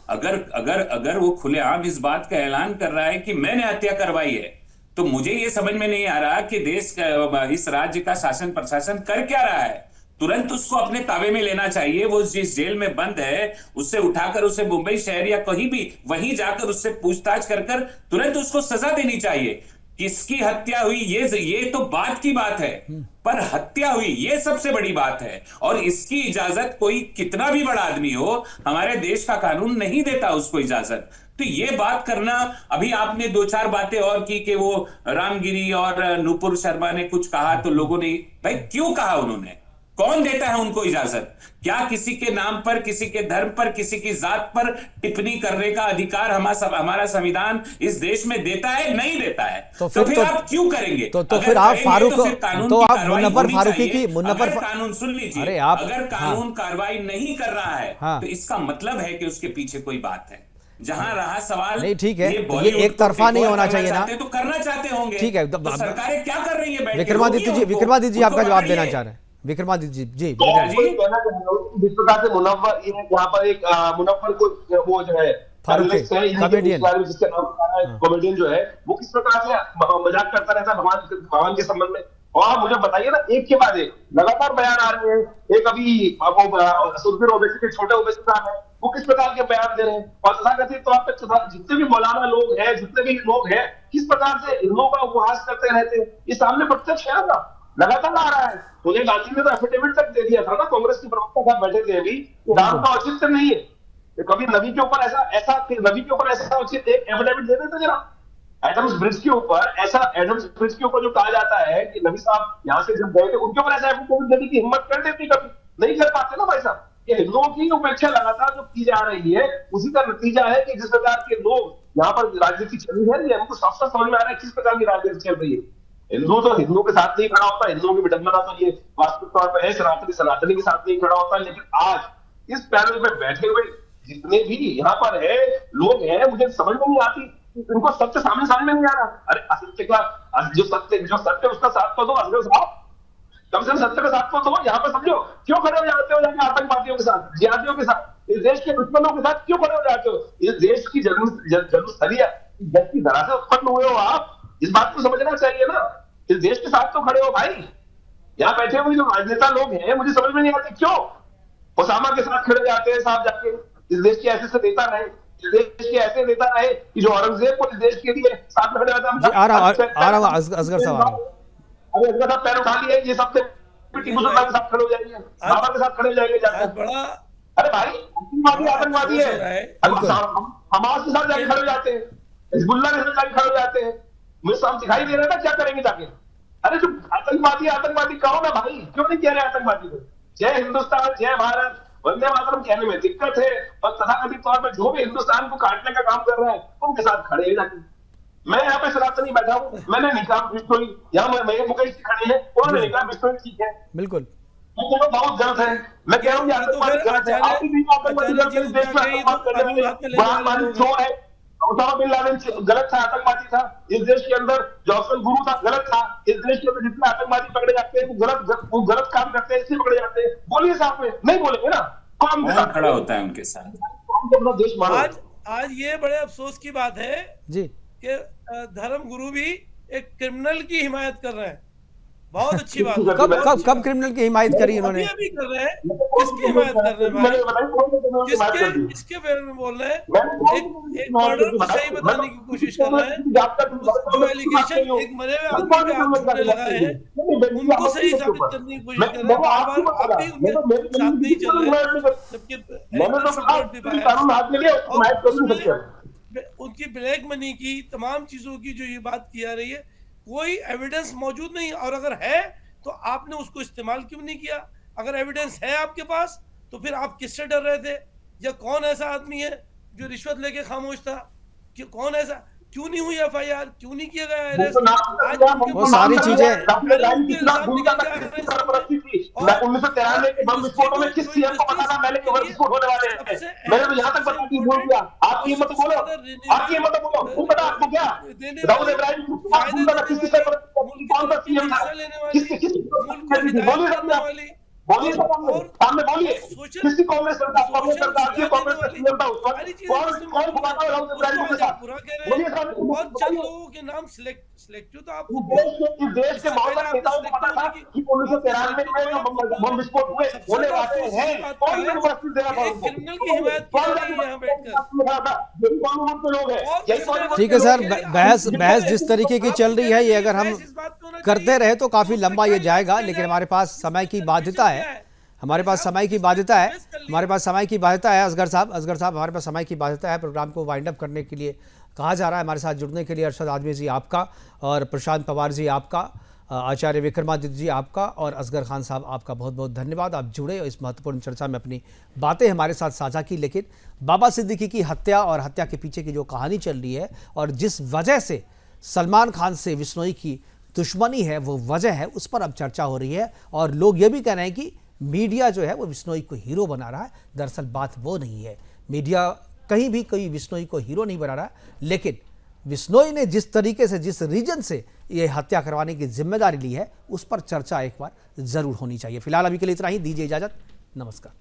अगर वो खुलेआम इस बात का ऐलान कर रहा है कि मैंने हत्या करवाई है, तो मुझे ये समझ में नहीं आ रहा कि देश का, इस राज्य का शासन प्रशासन कर क्या रहा है। तुरंत उसको अपने ताबे में लेना चाहिए। वो जिस जेल में बंद है उससे उठाकर उसे मुंबई शहर या कहीं भी वहीं जाकर उससे पूछताछ कर तुरंत उसको सजा देनी चाहिए। किसकी हत्या हुई ये तो बात की बात है, पर हत्या हुई ये सबसे बड़ी बात है। और इसकी इजाजत कोई कितना भी बड़ा आदमी हो, हमारे देश का कानून नहीं देता उसको इजाजत। तो ये बात करना, अभी आपने दो चार बातें और की कि वो रामगिरी और नुपुर शर्मा ने कुछ कहा तो लोगों ने, भाई क्यों कहा उन्होंने? कौन देता है उनको इजाजत? क्या किसी के नाम पर, किसी के धर्म पर, किसी की जात पर टिप्पणी करने का अधिकार हमारा संविधान इस देश में देता है? नहीं देता है। तो फिर आप क्यों करेंगे? तो फिर आप फारूक, तो आप मुनव्वर फारूकी की कानून सुन लीजिए। अरे अगर कानून कार्रवाई नहीं कर रहा है तो इसका मतलब है कि उसके पीछे कोई बात है। जहां रहा सवाल, नहीं ठीक है, तो ये एक तरफा नहीं होना चाहिए ना, तो करना चाहते होंगे। ठीक है, तो सरकारें क्या कर रही है? विक्रमादित्य जी आपका जवाब देना चाह रहे हैं। विक्रमादित्य जी तो कहना जिस प्रकार से मुनव्वर यहाँ पर एक मुनव्वर को वो जो है कॉमेडियन जिसके नाम कॉमेडियन जो है वो किस प्रकार से मजाक करता रहता है भगवान के संबंध में। और मुझे बताइए ना, एक के बाद एक लगातार बयान आ रहे हैं। एक अभी सुरफिर ओवैसी के छोटे ओवैसी साहब है, वो किस प्रकार के बयान दे रहे हैं। और तथाकथित तौर पर जितने भी मौलाना लोग हैं, जितने भी लोग हैं, किस प्रकार से हिंदुओं का उपहास करते रहते हैं, ये सामने प्रत्यक्ष है ना, लगातार आ रहा है। सोनिया गांधी ने तो एफिडेविट तक दे दिया था ना, कांग्रेस के प्रवक्ता साहब बैठे थे अभी, नाम का औचित्य नहीं है। कभी नबी के ऊपर ऐसा औचित्य एक एफिडेविट दे देते जरा। एडम्स ब्रिज के ऊपर जो कहा जाता है कि नबी साहब यहाँ से जब गए थे, उनके ऊपर ऐसा एफिडेविट देने की हिम्मत कर देती, कभी नहीं कर पाते ना भाई साहब। ये हिंदुओं की उपेक्षा लगातार जो की जा रही है, उसी का नतीजा है कि जिस प्रकार के लोग यहाँ पर राजनीति चल रही है, हमको साफ साफ समझ में आ रहा है किस प्रकार की राजनीति चल रही है। हिंदू तो हिंदुओं के साथ नहीं खड़ा होता, हिंदुओं की विडंबना तो ये वास्तविक तौर पर है, सनातनी के साथ नहीं खड़ा होता। लेकिन आज इस पैनल में बैठे हुए जितने भी यहाँ पर है लोग हैं, मुझे समझ में नहीं आती, इनको सत्य सामने नहीं आ रहा। अरे असत्य का जो सत्य उसका साथ तो दो, असली साथ कम से कम सत्य का साथ तो दो। यहाँ पर समझो क्यों खड़े हो जाते हो जाके आतंकवादियों के साथ, जिहादियों के साथ, इस देश के दुश्मनों के साथ क्यों खड़े हो जाते हो? इस देश की जन्मस्थली देश की धरा से उत्पन्न हुए हो आप, इस बात को समझना चाहिए ना। इस देश के साथ तो खड़े हो भाई। यहाँ बैठे हुए जो राजनेता लोग हैं, मुझे समझ में नहीं आते क्यों ओसामा के साथ खड़े जाते हैं साहब जाके। इस देश के ऐसे नेता रहे, इस देश के ऐसे नेता रहे कि जो औरंगजेब को इस देश के लिए साथ में खड़े जाते हैं। असगर साहब, अरे असगर साहब पैर उठा लिए, ये सबसे टीपू सुल्तान के साथ खड़े हो जाएंगे, बाबा के साथ खड़े हो जाएंगे जाकर। बड़ा अरे भाई आतंकवादी है, हमास के साथ जाके खड़े हो जाते हैं, हिजबुल्लाह के साथ जाके खड़े हो जाते हैं। मुझे साफ दिखाई दे रहा है ना क्या करेंगे जाके। अरे जो आतंकवादी कहो ना भाई, क्यों नहीं कह रहे आतंकवादी को? जय हिंदुस्तान, जय भारत, वंदे मातरम कहने में दिक्कत है, और तथाकथित तौर पर जो भी हिंदुस्तान को काटने का काम कर रहा है उनके साथ खड़े हैं जाके। मैं यहाँ पे सनातनी बैठा हूँ, मैंने निकाह बिस्टोरी, यहाँ मैं मुकेश खड़े हैं, उन्होंने निकाह बिस्टोरी, ठीक है, बिल्कुल बहुत गलत है। मैं कह रहा हूँ आतंकवादी गलत है, आप भी आतंकवादी है। ओसामा बिन लादेन गलत था, आतंकवादी था। इस देश के अंदर जॉफर गुरु था, गलत था। इस देश के अंदर जितने आतंकवादी पकड़े जाते हैं वो गलत काम करते हैं, इसलिए पकड़े जाते हैं। बोलिए साहब में नहीं बोलेंगे ना, कौन खड़ा होता है उनके साथ? अपना देश मानो। आज ये बड़े अफसोस की बात है जी कि धर्म गुरु भी एक क्रिमिनल की हिमायत कर रहे हैं। बहुत अच्छी बात है। कब क्रिमिनल की हिमायत करी इन्होंने? अभी कर रहे हैं, किसकी हिमायत कर रहे हैं भाई? किसके बारे में बोल रहे हैं? एक मर्डर को सही बताने की कोशिश कर रहे हैं, जो एलिगेशन एक मरे हुए आदमी पे हाथ छूने लगाए हैं उनको सही साबित करने की कोशिश कर रहे हैं। बार बार आप भी उनके साथ नहीं चल रहे, जबकि उनकी ब्लैक मनी की तमाम चीजों की जो ये बात की जा रही है, कोई एविडेंस मौजूद नहीं, और अगर है तो आपने उसको इस्तेमाल क्यों नहीं किया? अगर एविडेंस है आपके पास तो फिर आप किससे डर रहे थे? या कौन ऐसा आदमी है जो रिश्वत लेके खामोश था? कि कौन ऐसा? क्यों नहीं हुई एफआईआर? क्यों नहीं किया गया अरेस्ट? वो सारी चीजें 1993 के बम विस्फोटों में किस सीएम को पता था मैंने कि बम विस्फोट होने वाले हैं? मैंने तो यहाँ तक बता के बोल दिया। आप ये मत बोलो, आप ये मत बोलो, वो पता आपको क्या? दाऊद इब्राहिम कौन सा सीएम था? बोलिए सामने बोलिए, किसी कांग्रेस सरकार की कांग्रेस का सीएम था उस वक्त? कौन घुमाता है दाऊद इब्राहिम के साथ? बोलिए सामने। और चंद लोगों के नाम सिलेक्टिव तो आपको देश के बहुत सारे नेताओं को पता था कि 1993 में जो बम विस्फोट हुए होने वाले हैं। कौन यूनिवर्सिटी दे रहा था उनको? क्रिमिनल की हिमायत की जा रही है यहाँ बैठकर। यही कॉमन के लोग हैं। ठीक है सर, बहस जिस तरीके की चल रही है, ये अगर हम करते रहे तो काफी लंबा ये जाएगा, लेकिन हमारे पास समय की बाध्यता है। हमारे पास समय की बाध्यता है असगर साहब हमारे पास समय की बाध्यता है। प्रोग्राम को वाइंड अप करने के लिए कहा जा रहा है। हमारे साथ जुड़ने के लिए अरशद आदमी जी आपका, और प्रशांत पवार जी आपका, आचार्य विक्रमादित्य जी आपका, और असगर खान साहब आपका बहुत बहुत धन्यवाद। आप जुड़े और इस महत्वपूर्ण चर्चा में अपनी बातें हमारे साथ साझा की। लेकिन बाबा सिद्दीकी की हत्या और हत्या के पीछे की जो कहानी चल रही है, और जिस वजह से सलमान खान से बिश्नोई की दुश्मनी है, वो वजह है, उस पर अब चर्चा हो रही है। और लोग ये भी कह रहे हैं कि मीडिया जो है वो बिश्नोई को हीरो बना रहा है। दरअसल बात वो नहीं है, मीडिया कहीं भी कोई बिश्नोई को हीरो नहीं बना रहा है, लेकिन बिश्नोई ने जिस तरीके से, जिस रीजन से ये हत्या करवाने की जिम्मेदारी ली है, उस पर चर्चा एक बार जरूर होनी चाहिए। फिलहाल अभी के लिए इतना ही, दीजिए इजाजत, नमस्कार।